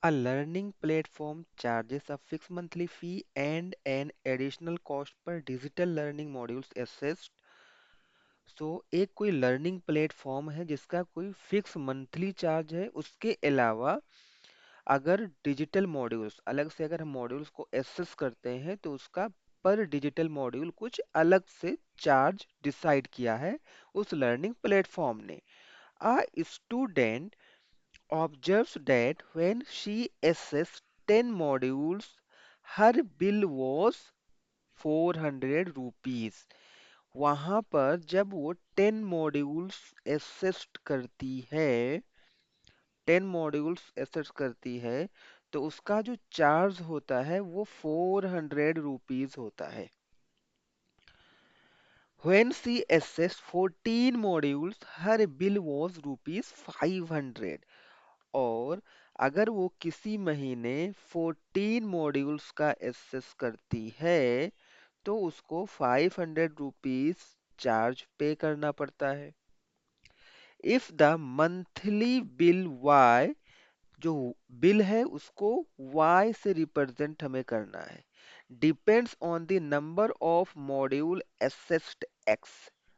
A learning platform charges a fixed monthly fee and an additional cost per digital learning modules assessed. सो एक कोई learning platform है जिसका कोई fix monthly charge है, उसके अलावा अगर डिजिटल मॉड्यूल्स अलग से अगर हम मॉड्यूल्स को एक्सेस करते हैं तो उसका पर डिजिटल मॉड्यूल कुछ अलग से चार्ज डिसाइड किया है उस लर्निंग प्लेटफॉर्म ने. A student observes that when she accessed 10 modules, her bill was 400 rupees. वहां पर जब वो 10 मॉड्यूल्स एसेस्ट करती है, 10 मॉड्यूल्स एसेस्ट करती है, तो उसका जो चार्ज होता है वो 400 रुपीज होता है. When she assessed 14 modules, her bill was rupees 500. और अगर वो किसी महीने 14 मॉड्यूल्स का एसेस करती है तो उसको 500 रुपीज चार्ज पे करना पड़ता है. If the monthly bill Y, जो बिल है उसको वाई से रिप्रेजेंट हमें करना है, depends on the number of module assessed X.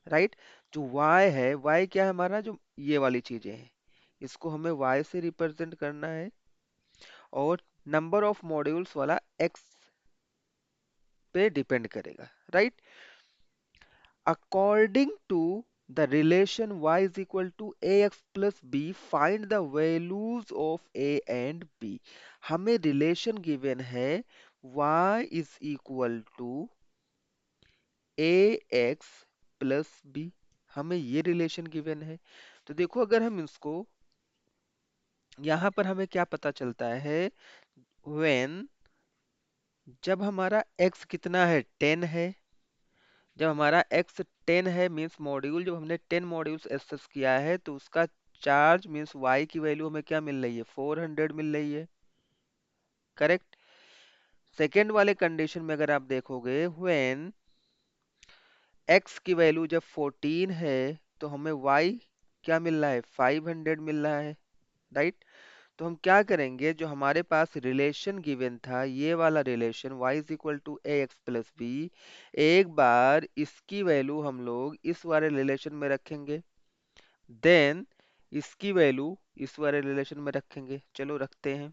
Right, जो वाई है, वाई क्या है हमारा, जो ये वाली चीजें हैं, इसको हमें वाई से रिप्रेजेंट करना है, और नंबर ऑफ मॉड्यूल्स वाला एक्स पे डिपेंड करेगा. Right, according to the relation y is equal to ax plus b, find the values of a and b. हमें रिलेशन गिवन है y is equal to ax plus b. हमें ये relation given है. तो देखो अगर हम इसको, यहाँ पर हमें क्या पता चलता है, when, जब हमारा x कितना है, 10 है, जब हमारा x 10 है मींस मॉड्यूल, जब हमने 10 मॉड्यूल्स एक्सेस किया है तो उसका चार्ज मींस y की वैल्यू हमें क्या मिल रही है, 400 मिल रही है. करेक्ट. सेकेंड वाले कंडीशन में अगर आप देखोगे, व्हेन x की वैल्यू जब 14 है तो हमें y क्या मिल रहा है, 500 मिल रहा है. राइट, तो हम क्या करेंगे, जो हमारे पास रिलेशन गिवन था, ये वाला relation y is equal to A X plus B, एक बार इसकी वैल्यू हम लोग इस वाले रिलेशन में रखेंगे, देन इसकी वैल्यू इस वाले रिलेशन में रखेंगे. चलो रखते हैं.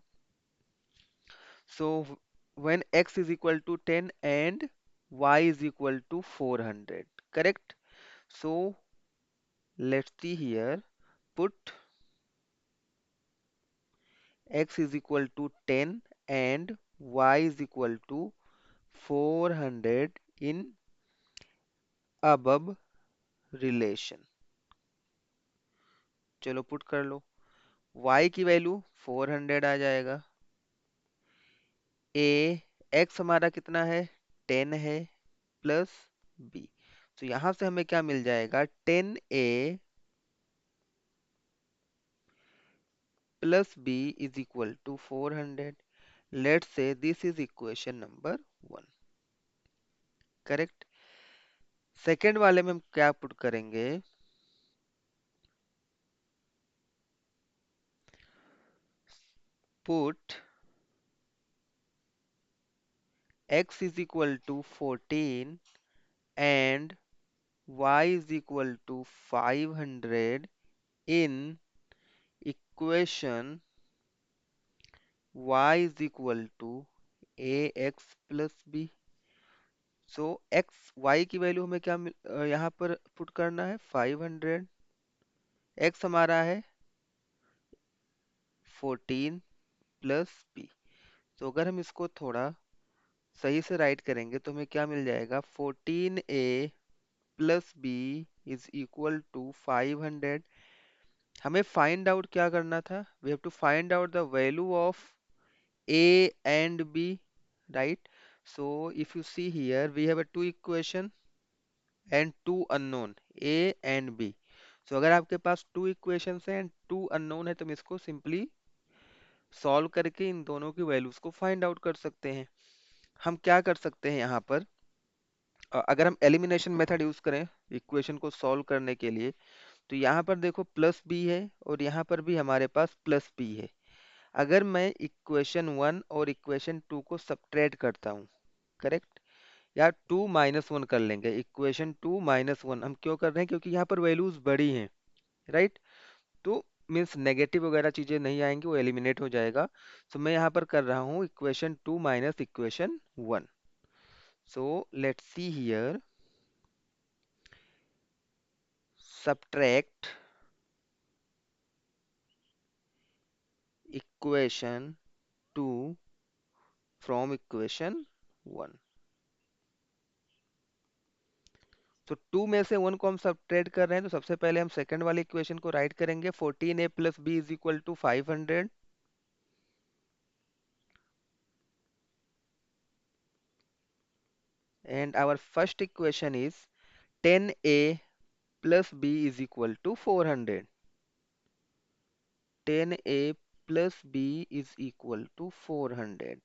So when x is equal to 10 and y is equal to 400. Correct. So let's see here, put x is equal to 10 and y is equal to 400 in above relation. चलो put कर लो. y की value 400 आ जाएगा. a, x हमारा कितना है, 10 है, plus b. तो यहां से हमें क्या मिल जाएगा, 10a plus b is equal to 400. Let's say this is equation number 1. Correct. Second वाले में हम क्या पुट करेंगे, put x is equal to 14 and y is equal to 500 in equation y is equal to ax plus b. So x y की value हमें क्या यहाँ पर पुट करना है, 500. x हमारा है 14 प्लस b. तो अगर हम इसको थोड़ा सही से राइट करेंगे तो हमें क्या मिल जाएगा, 14a plus B is equal to 500. हमें फाइंड आउट क्या करना था, we have to find out the value of a and b. Right, so if you see here we have a two equation and two unknown, a and b. So अगर आपके पास two equations हैं and two unknown है तो हम इसको simply solve करके इन दोनों की वैल्यूज को फाइंड आउट कर सकते हैं. हम क्या कर सकते हैं यहाँ पर, अगर हम एलिमिनेशन मेथड यूज करें इक्वेशन को सॉल्व करने के लिए, तो यहाँ पर देखो प्लस बी है और यहाँ पर भी हमारे पास प्लस बी है. अगर मैं इक्वेशन वन और इक्वेशन टू को सब्ट्रैक्ट करता हूँ, करेक्ट, या टू माइनस वन कर लेंगे, इक्वेशन टू माइनस वन हम क्यों कर रहे हैं, क्योंकि यहाँ पर वैल्यूज बड़ी हैं, राइट। तो मीन्स नेगेटिव वगैरह चीजें नहीं आएंगी, वो एलिमिनेट हो जाएगा। तो मैं यहाँ पर कर रहा हूँ equation two minus equation one. So let's see here, subtract equation 2 from equation 1। तो 2 में से 1 को हम सब्ट्रैक्ट कर रहे हैं, तो सबसे पहले हम सेकंड वाली इक्वेशन को राइट करेंगे, 14a plus B is equal to 500, and our first equation is 10a plus b is equal to 400। 10a plus b is equal to 400।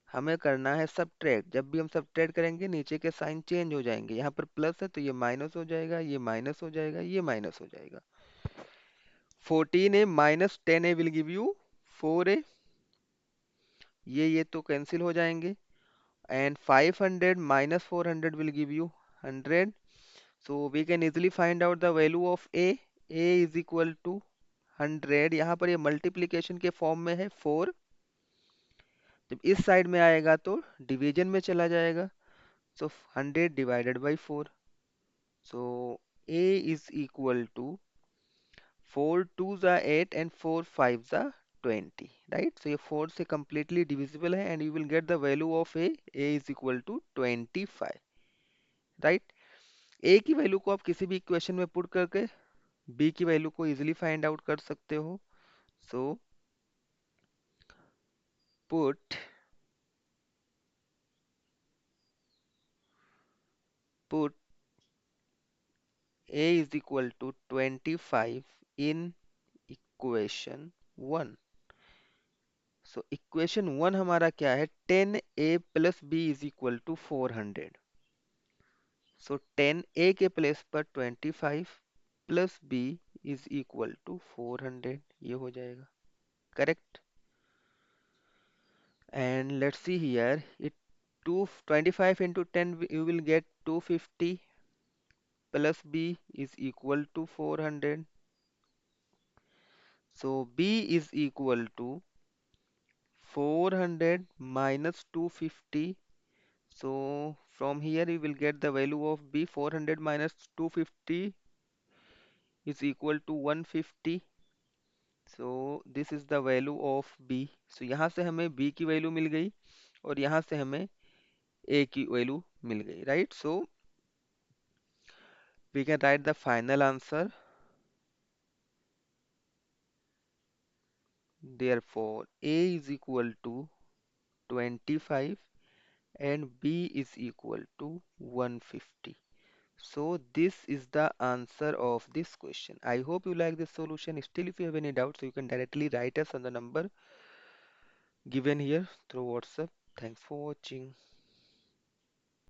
हमें करना है सब्ट्रैक्ट। जब भी हम सब्ट्रैक्ट करेंगे नीचे के साइन चेंज हो जाएंगे, यहाँ पर प्लस है तो ये माइनस हो जाएगा, ये माइनस हो जाएगा, ये माइनस हो जाएगा। 14a minus 10a will give you 4a, ये तो कैंसिल हो जाएंगे, and 500 minus 400 will give you 100। So we can easily find out the value of a is equal to 100। यहाँ पर ये मल्टीप्लीकेशन के फॉर्म में है 4, जब इस साइड में आएगा तो डिवीजन में चला जाएगा, so 100 divided by 4, so a is equal to 4 2s are 8 and 4 5s are 20, right? So ये 4 से completely divisible है, and you will get the value of a is equal to 25, right? a की value को आप किसी भी equation में put करके b की वैल्यू को इजीली फाइंड आउट कर सकते हो। so put put a is equal to 25 in equation 1। So equation one हमारा क्या है, 10a plus B is equal to 400। So 10a के प्लेस पर 25 plus B is equal to 400, ये हो जाएगा, correct. And let's see here, it 225 into 10 you will get 250 plus b is equal to 400। so b is equal to 400 minus 250। So from here you will get the value of b, 400 minus 250 is equal to 150। So this is the value of b। So यहाँ से हमें b की value मिल गई और यहाँ से हमें a की वैल्यू मिल गई, right? So we can write the final answer। Therefore a is equal to 25 and b is equal to 150। So this is the answer of this question. I hope you like this solution. Still, if you have any doubts, you can directly write us on the number given here through WhatsApp. Thanks for watching.